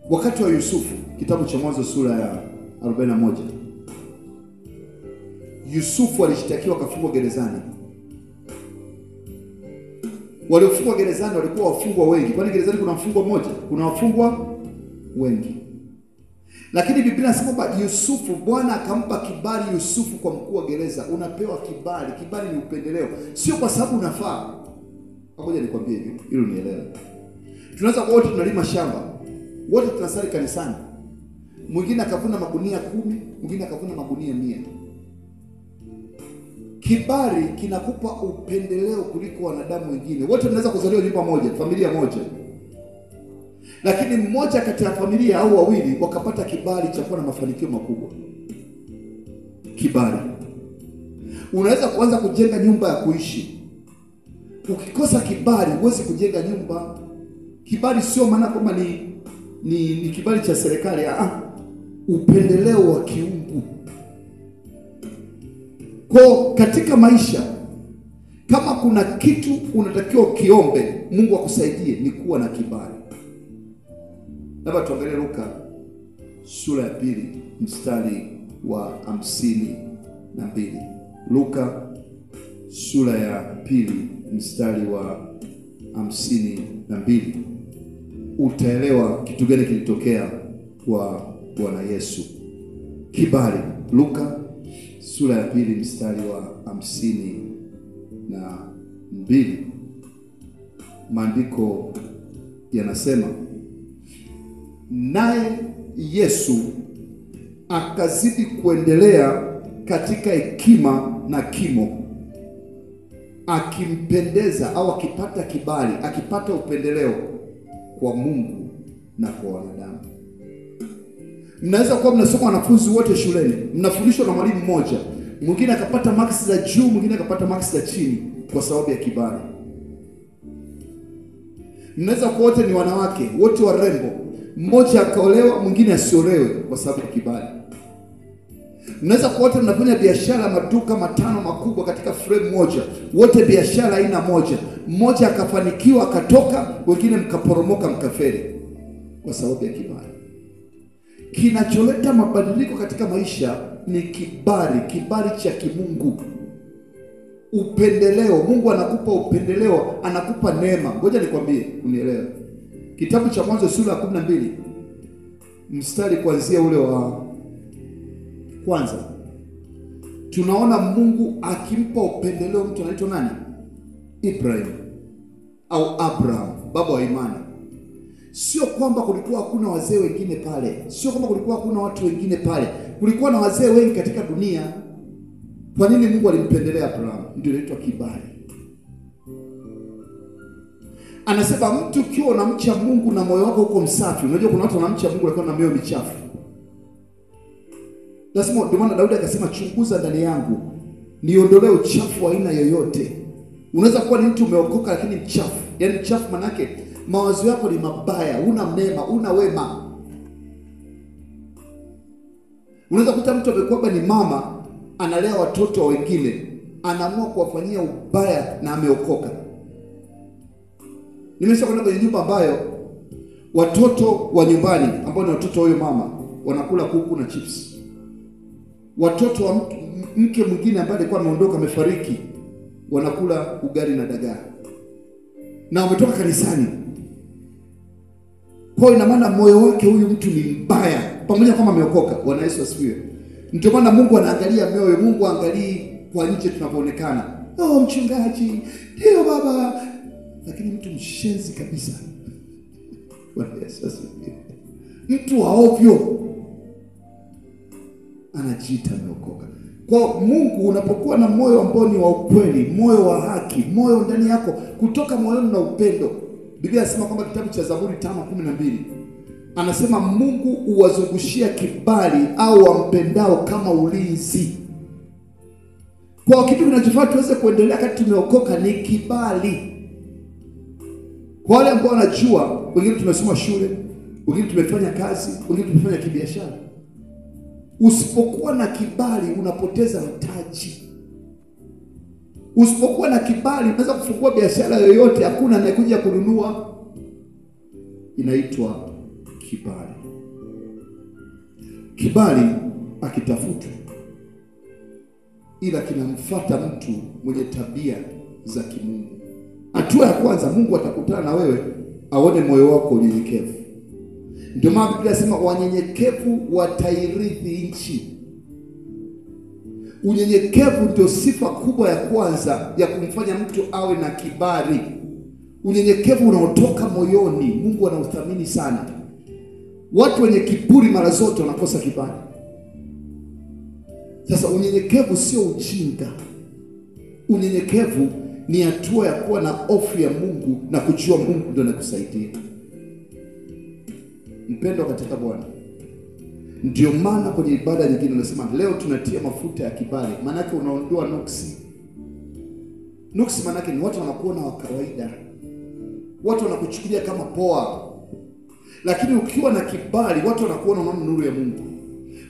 Wakati wa Yusufu, kitabu cha Mwanzo sura ya 41. Yusufu alishtakiwa akafungwa gerezani. Waliofungwa gerezani walikuwa wafungwa wengi. Kwani gerezani kuna mfungwa mmoja? Kuna wafungwa wengi. Lakini Biblia inasema kwamba Yusufu, Bwana akampa kibali Yusufu kwa mkuu wa gereza. Unapewa kibali. Kibali ni upendeleo. Sio kwa sababu unafaa. Ngoja nikwambie hivi, ili unielewe. Tunaweza wote tunalima shamba. Wote tunasali kanisani. Mwingine akavuna magunia 10, mwingine akavuna magunia 100. Kibali kinakupa upendeleo kuliko wanadamu wengine. Wote tunaweza kuzaliwa nyumba moja, familia moja. Lakini mmoja kati ya familia au wawili wakapata kibali cha kuwa na mafanikio makubwa. Kibali. Unaweza kuanza kujenga nyumba ya kuishi. Ukikosa kibali huwezi kujenga nyumba. Kibali sio maana kwamba ni kibali cha serikali. Upendeleo wa kiungu. Kwa katika maisha, kama kuna kitu unatakiwa kiombe Mungu akusaidie, ni kuwa na kibali. Labda tuangalie Luka sura ya 2 mstari wa 52. Luka sura ya 2 mstari wa 52. Utaelewa kitu gani kilitokea kwa Bwana Yesu. Kibali. Luka sura ya 2 mstari wa 52. Maandiko yanasema, naye Yesu akazidi kuendelea katika hekima na kimo, akimpendeza au akipata kibali, akipata upendeleo kwa Mungu na kwa wanadamu. Mnaweza kuwa mnasoma wanafunzi wote shuleni, mnafundishwa na mwalimu mmoja, mwingine akapata marks za juu, mwingine akapata marks za chini kwa sababu ya kibali. Mnaweza kuwa wote ni wanawake, wote warembo, mmoja akaolewa, mwingine asiolewe kwa sababu ya kibali. Mnaweza kuwa wote mnafanya biashara, maduka matano makubwa katika frame moja, wote biashara aina moja, mmoja akafanikiwa akatoka, wengine mkaporomoka mkafeli kwa sababu ya kibali. Kinacholeta mabadiliko katika maisha ni kibali, kibali cha kimungu. Upendeleo. Mungu anakupa upendeleo, anakupa neema. Ngoja nikwambie unielewe. Kitabu cha Mwanzo sura ya 12 mstari kuanzia ule wa kwanza, tunaona Mungu akimpa upendeleo mtu anaitwa nani? Ibrahim au Abraham, baba wa imani. Sio kwamba kulikuwa hakuna wazee wengine pale, sio kwamba kulikuwa hakuna watu wengine pale, kulikuwa na wazee wengi katika dunia. Kwa nini Mungu alimpendelea Abraham? Ndio inaitwa kibali. Anasema mtu ukiwa unamcha Mungu na moyo wako uko msafi. Unajua kuna watu wanamcha Mungu lakini na mioyo michafu. Lazima, ndio maana Daudi akasema, chunguza ndani yangu niondolee uchafu wa aina yoyote. Unaweza kuwa ni mtu umeokoka lakini mchafu. Yaani mchafu maana yake mawazo yako ni mabaya, una mema, una wema. Unaweza kuta mtu amekuwa ni mama, analea watoto wengine, anaamua kuwafanyia ubaya na ameokoka. Nimesha kwenda kwenye nyumba ambayo watoto wa nyumbani ambao ni watoto wa huyo mama wanakula kuku na chips. Watoto wa mke mwingine ambaye alikuwa ameondoka, amefariki, wanakula ugali na dagaa. Na wametoka kanisani. Kwa ina maana moyo wake huyu mtu ni mbaya, pamoja kama ameokoka. Bwana Yesu asifiwe. Ndio maana Mungu anaangalia mioyo. Mungu angalii kwa nje tunapoonekana. Oh, mchungaji, ndio baba, lakini mtu mshenzi kabisa. Bwana Yesu asifiwe. Mtu wa ovyo anajiita ameokoka. Kwa Mungu, unapokuwa na moyo ambao ni wa ukweli, moyo wa haki, moyo ndani yako kutoka moyoni na upendo. Biblia inasema kwamba kitabu cha Zaburi 5:12 anasema Mungu uwazungushia kibali au wampendao kama ulinzi. Kwa kitu kinachofanya tuweze kuendelea kati tumeokoka ni kibali. Kwa wale ambao wanajua, wengine tumesoma shule, wengine tumefanya kazi, wengine tumefanya kibiashara. Usipokuwa na kibali unapoteza mtaji. Usipokuwa na kibali unaweza kufungua biashara yoyote, hakuna anayekuja kununua. Inaitwa kibali. Kibali akitafutwa, ila kinamfuata mtu mwenye tabia za kimungu. Hatua ya kwanza, Mungu atakutana na wewe, aone moyo wako unyenyekevu. Ndio maana Biblia inasema wanyenyekevu watairithi nchi. Unyenyekevu ndio sifa kubwa ya kwanza ya kumfanya mtu awe na kibali. Unyenyekevu unaotoka moyoni, Mungu anauthamini sana. Watu wenye kiburi mara zote wanakosa kibali. Sasa unyenyekevu sio ujinga. Unyenyekevu ni hatua ya kuwa na hofu ya Mungu na kujua Mungu ndio anakusaidia. Mpendwa katika Bwana, ndio maana kwenye ibada nyingine unasema leo tunatia mafuta ya kibali. Maana yake unaondoa nuksi. Nuksi maana yake ni watu wanakuona wa kawaida, watu wanakuchukulia kama poa. Lakini ukiwa na kibali, watu wanakuona unaona nuru ya Mungu,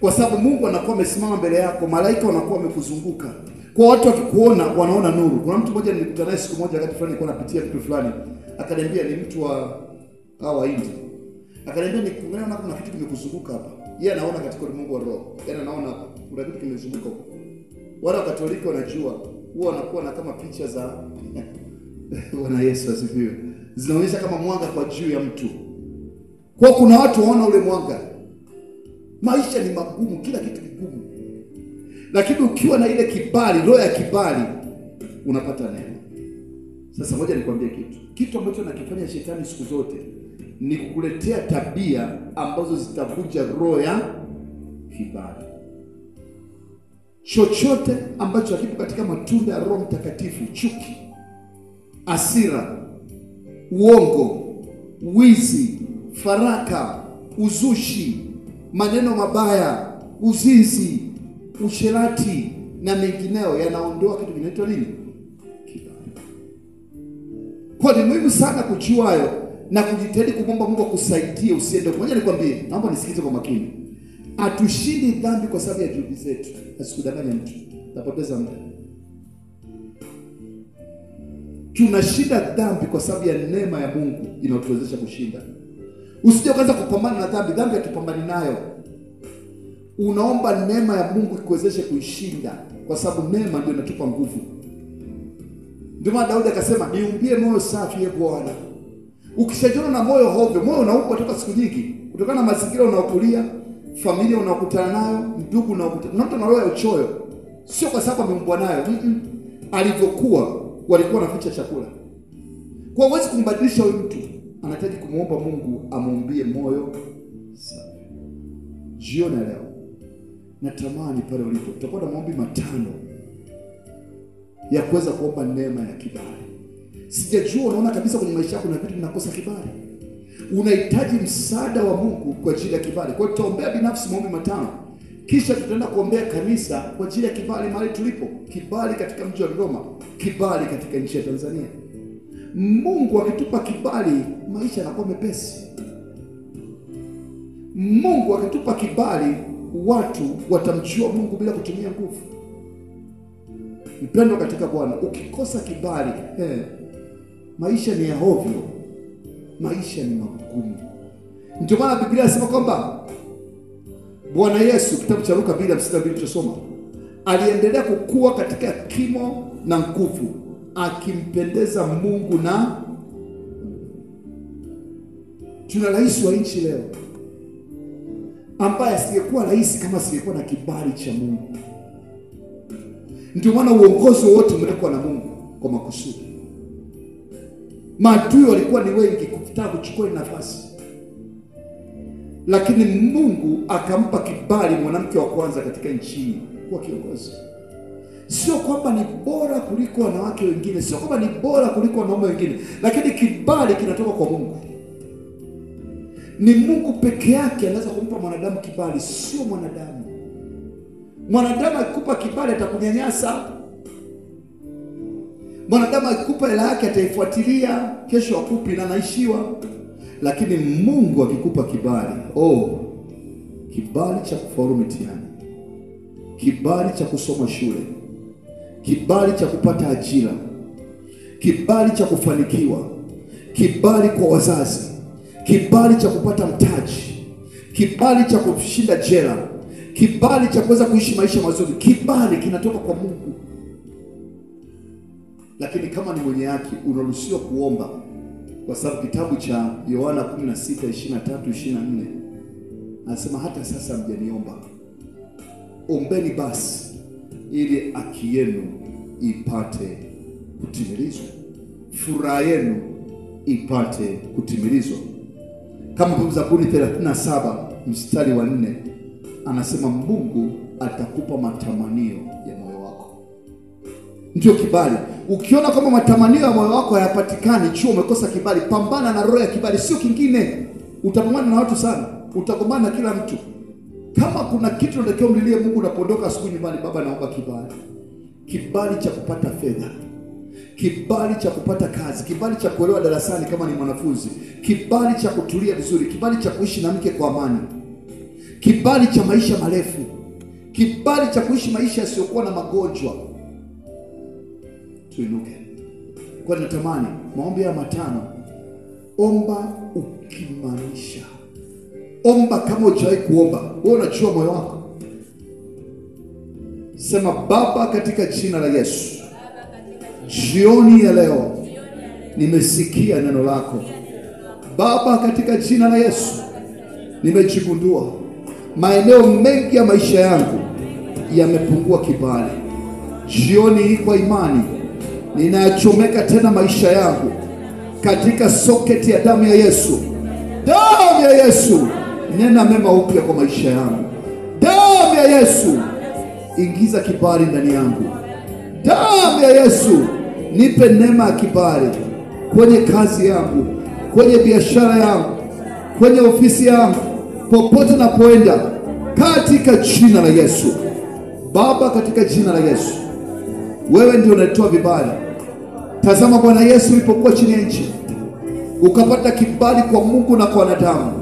kwa sababu Mungu anakuwa amesimama mbele yako, malaika wanakuwa wamekuzunguka. Kwa watu wakikuona wanaona nuru. Kuna mtu mmoja nilikutana naye siku moja wakati fulani nilikuwa napitia kitu fulani, akaniambia ni mtu wa India. Akaniambia nikuona kuna kitu kimekuzunguka hapa. Yeye anaona katika ulimwengu wa roho. Yaani anaona hapa kuna kitu kimezunguka huko. Wale wa Katoliki wanajua, huwa wanakuwa na kama picha za Bwana Yesu asifiwe, zinaonyesha kama mwanga kwa juu ya mtu. Kwa kuna watu waona ule mwanga. Maisha ni magumu, kila kitu kigumu. Lakini ukiwa na ile kibali, roho ya kibali, unapata neema. Sasa moja nikwambie kitu ambacho nakifanya shetani siku zote ni kukuletea tabia ambazo zitavunja roho ya kibali. Chochote ambacho hakipo katika matunda ya Roho Mtakatifu, chuki, hasira, uongo, wizi, faraka, uzushi, maneno mabaya, uzinzi, usherati na mengineo, yanaondoa kitu kinaitwa nini? Kibali. Kwa ni muhimu sana kujua hayo na kujitahidi kumwomba Mungu akusaidie usiende. Ngoja nikwambie, naomba nisikize kwa makini. Hatushindi dhambi kwa sababu ya juhudi zetu. Asikudanganye mtu, utapoteza muda. Tunashinda dhambi kwa sababu ya neema ya Mungu inayotuwezesha kushinda. Usije ukaanza kupambana na dhambi. Dhambi hatupambani nayo. Unaomba neema ya Mungu ikuwezeshe kuishinda, kwa sababu neema ndio inatupa nguvu. Ndio maana Daudi akasema, niumbie moyo safi, Bwana. Ukishajiona na moyo hovyo, moyo unaukwa toka siku nyingi, kutokana na mazingira unaokulia, familia unaokutana nayo, ndugu unaokutana. Na mtu ana roho ya uchoyo, sio kwa sababu ameumbwa nayo. Alivyokuwa walikuwa wanaficha chakula. Kwa huwezi kumbadilisha huyu mtu, anahitaji kumuomba Mungu amuumbie moyo safi. Jioni leo natamani pale ulipo tutakuwa na maombi 5 ya kuweza kuomba neema ya kibali. Sijajua unaona kabisa kwenye maisha yako na vitu vinakosa kibali. Unahitaji msaada wa Mungu kwa ajili ya kibali. Kwa hiyo tutaombea binafsi maombi 5. Kisha tutaenda kuombea kanisa kwa ajili ya kibali mahali tulipo. Kibali katika mji wa Dodoma, kibali katika nchi ya Tanzania. Mungu akitupa kibali, maisha yanakuwa mepesi. Mungu akitupa kibali, watu watamjua Mungu bila kutumia nguvu. Mpendwa katika Bwana, ukikosa kibali, maisha ni ya hovyo. Maisha ni magumu. Ndio maana Biblia inasema kwamba Bwana Yesu, kitabu cha Luka 2:52 tusoma, aliendelea kukua katika kimo na nguvu, akimpendeza Mungu. Na tuna rais wa nchi leo ambaye asingekuwa rais kama asingekuwa na kibali cha Mungu. Ndio maana uongozi wote umekuwa na Mungu kwa makusudi. Maadui walikuwa ni wengi kutaka kuchukua nafasi, lakini Mungu akampa kibali mwanamke wa kwanza katika nchi kuwa kiongozi. Sio kwamba ni bora kuliko wanawake wengine, sio kwamba ni bora kuliko wanaume wengine, lakini kibali kinatoka kwa Mungu. Ni Mungu peke yake anaweza kumpa mwanadamu kibali, sio mwanadamu. Mwanadamu akikupa kibali atakunyanyasa. Mwanadamu akikupa hela yake ataifuatilia, kesho akupi na naishiwa. Lakini Mungu akikupa kibali, kibali cha kufaulu mitihani, kibali cha kusoma shule, kibali cha kupata ajira, kibali cha kufanikiwa, kibali kwa wazazi, kibali cha kupata mtaji, kibali cha kushinda jela, kibali cha kuweza kuishi maisha mazuri. Kibali kinatoka kwa Mungu. Lakini kama ni mwenye haki unaruhusiwa kuomba, kwa sababu kitabu cha Yohana 16:23-24 anasema hata sasa mjaniomba, ombeni basi ili haki yenu ipate kutimilizwa, furaha yenu ipate kutimilizwa. Kama Zaburi 37:4 anasema Mungu atakupa matamanio ya moyo wako. Ndio kibali. Ukiona kama matamanio ya moyo wako hayapatikani, chuo umekosa kibali. Pambana na roho ya kibali, sio kingine. Utapambana na watu sana, utagombana na kila mtu. Kama kuna kitu unatakiwa mlilie Mungu unapoondoka asubuhi nyumbani, Baba naomba kibali. Kibali cha kupata fedha, kibali cha kupata kazi, kibali cha kuelewa darasani kama ni mwanafunzi, kibali cha kutulia vizuri, kibali cha kuishi na mke kwa amani, kibali cha maisha marefu, kibali cha kuishi maisha yasiyokuwa na magonjwa. Tuinuke. Kwa natamani maombi ya matano, omba ukimaanisha. Omba kama hujawahi kuomba. Wewe unajua moyo wako. Sema Baba katika jina la Yesu, jioni ya leo nimesikia neno lako. Baba katika jina la Yesu nimejigundua maeneo mengi ya maisha yangu yamepungua kibali. Jioni hii kwa imani ninachomeka tena maisha yangu katika soketi ya damu ya Yesu. Damu ya Yesu, nena mema upya kwa maisha yangu. Damu ya Yesu, ingiza kibali ndani yangu. Damu ya Yesu, nipe neema ya kibali kwenye kazi yangu, kwenye biashara yangu, kwenye ofisi yangu, popote napoenda, katika jina la Yesu. Baba katika jina la Yesu, wewe ndio unatoa vibali. Tazama Bwana Yesu, ulipokuwa chini ya nchi ukapata kibali kwa Mungu na kwa wanadamu.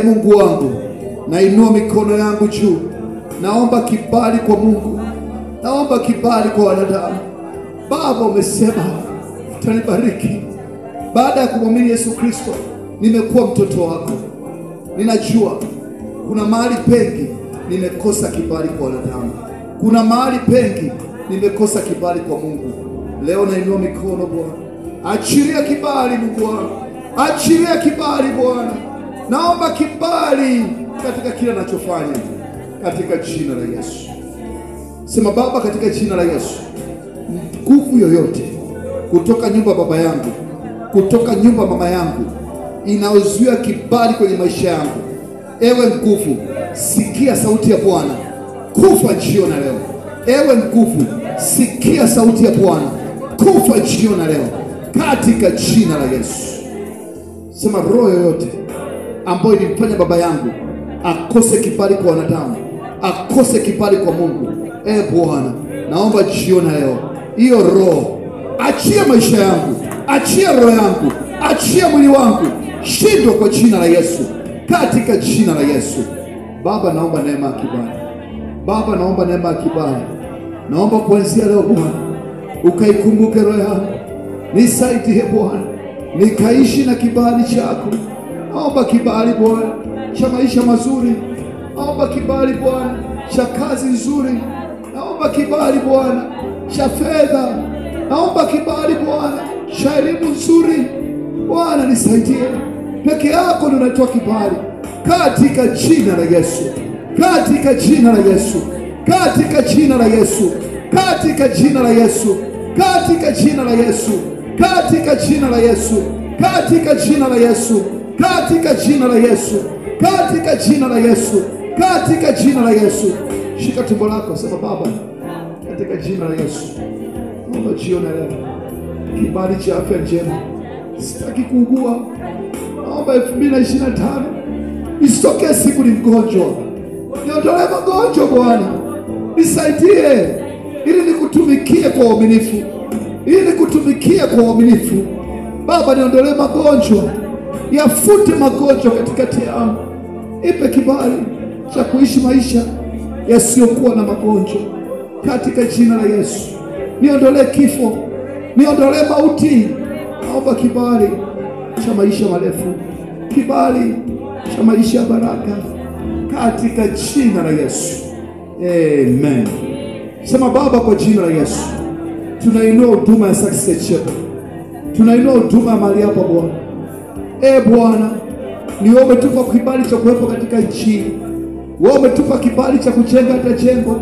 Mungu wangu, nainua mikono yangu juu, naomba kibali kwa Mungu, naomba kibali kwa wanadamu. Baba, umesema utanibariki. Baada ya kumwamini Yesu Kristo nimekuwa mtoto wako. Ninajua kuna mahali pengi nimekosa kibali kwa wanadamu, kuna mahali pengi nimekosa kibali kwa Mungu. Leo nainua mikono Bwana, achilia kibali Mungu wangu, achilia kibali Bwana. Naomba kibali katika kila ninachofanya, katika jina la Yesu. Sema Baba katika jina la Yesu, nguvu yoyote kutoka nyumba baba yangu, kutoka nyumba mama yangu, inaozuia kibali kwenye maisha yangu, ewe nguvu, sikia sauti ya Bwana, kufa jioni leo. Ewe nguvu, sikia sauti ya Bwana, kufa jioni leo, katika jina la Yesu. Sema roho yoyote ambayo ilimfanya baba yangu akose kibali kwa wanadamu, akose kibali kwa Mungu, Bwana naomba jioni leo hiyo roho achia maisha yangu, achia roho yangu, achia mwili wangu, shindwa kwa jina la Yesu, katika jina la Yesu. Baba naomba neema ya kibali. Baba naomba neema ya kibali. Naomba kuanzia leo Bwana ukaikumbuke roho yangu, nisaidie Bwana nikaishi na kibali chako. Naomba kibali Bwana cha maisha mazuri, naomba kibali Bwana cha kazi nzuri, naomba kibali Bwana cha fedha, naomba kibali Bwana cha elimu nzuri. Bwana nisaidie, peke yako ndio unatoa kibali, katika jina la Yesu, katika jina la Yesu, katika jina la Yesu, katika jina la Yesu, katika jina la Yesu, katika jina la Yesu, katika jina la Yesu, katika jina la Yesu, katika jina la Yesu, katika jina la Yesu. Shika tumbo lako, sema Baba katika jina la Yesu, naomba jioni leo kibali cha afya njema. Sitaki kuugua. Naomba 2025 isitokee siku ni mgonjwa, niondolee magonjwa Bwana. Nisaidie ili nikutumikie kwa uaminifu, ili nikutumikie kwa uaminifu. Baba niondolee magonjwa, yafute magonjwa katikati yangu. Ipe kibali cha kuishi maisha yasiyokuwa na magonjwa, katika jina la Yesu. Niondolee kifo, niondolee mauti. Naomba kibali cha maisha marefu, kibali cha maisha ya baraka katika jina la Yesu. Amen. Sema Baba, kwa jina la Yesu tunainua huduma ya Success Church. Tunainua huduma ya mahali hapa Bwana. Bwana, ni wewe umetupa kibali cha kuwepo katika nchi. Wewe umetupa kibali cha kujenga hata jengo.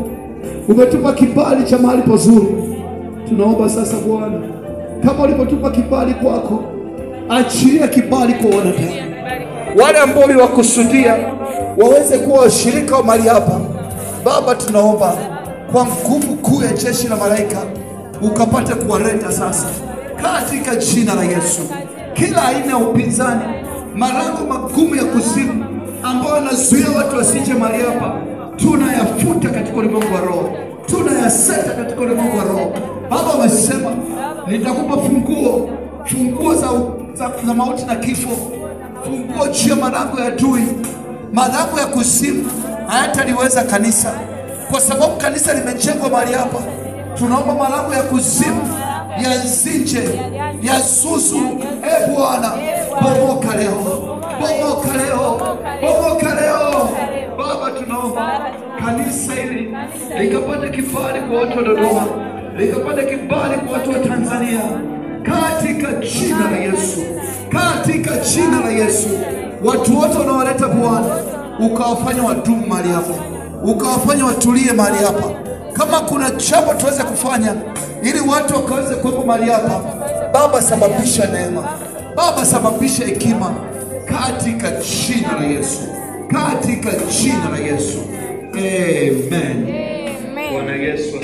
Umetupa kibali cha mahali pazuri. Tunaomba sasa Bwana, kama ulipotupa kibali kwako, achilia kibali kwa wanadamu. Wale ambao uliwakusudia waweze kuwa washirika wa mahali hapa. Baba, tunaomba kwa nguvu kuu ya jeshi la malaika ukapate kuwaleta sasa katika jina la Yesu. Kila aina ya upinzani, malango magumu ya kuzimu ambao yanazuia watu wasije mahali hapa, tunayafuta katika ulimwengu wa roho. Tunayaseta katika ulimwengu wa roho. Baba, umesema nitakupa funguo za mauti na kifo. Funguo juu ya malango ya adui. Malango ya kuzimu hayataliweza kanisa, kwa sababu kanisa limejengwa mahali hapa. Tunaomba malango ya kuzimu, ya nzinje, ya zuzu, Bwana, bomoka leo. Bomoka leo. Bomoka leo. Baba, tunaomba kanisa hili likapata kibali kwa watu wa Dodoma, likapata kibali kwa watu wa Tanzania katika jina la Yesu. Katika jina la Yesu. Watu wote wanaoleta Bwana, ukawafanya wadumu mahali hapa, ukawafanya watulie mahali hapa. Kama kuna jambo tuweze kufanya ili watu wakaweze kuwepo mahali hapa, Baba, sababisha neema. Baba, sababisha hekima katika jina la Yesu. Katika jina la Yesu. Amen. Bwana Yesu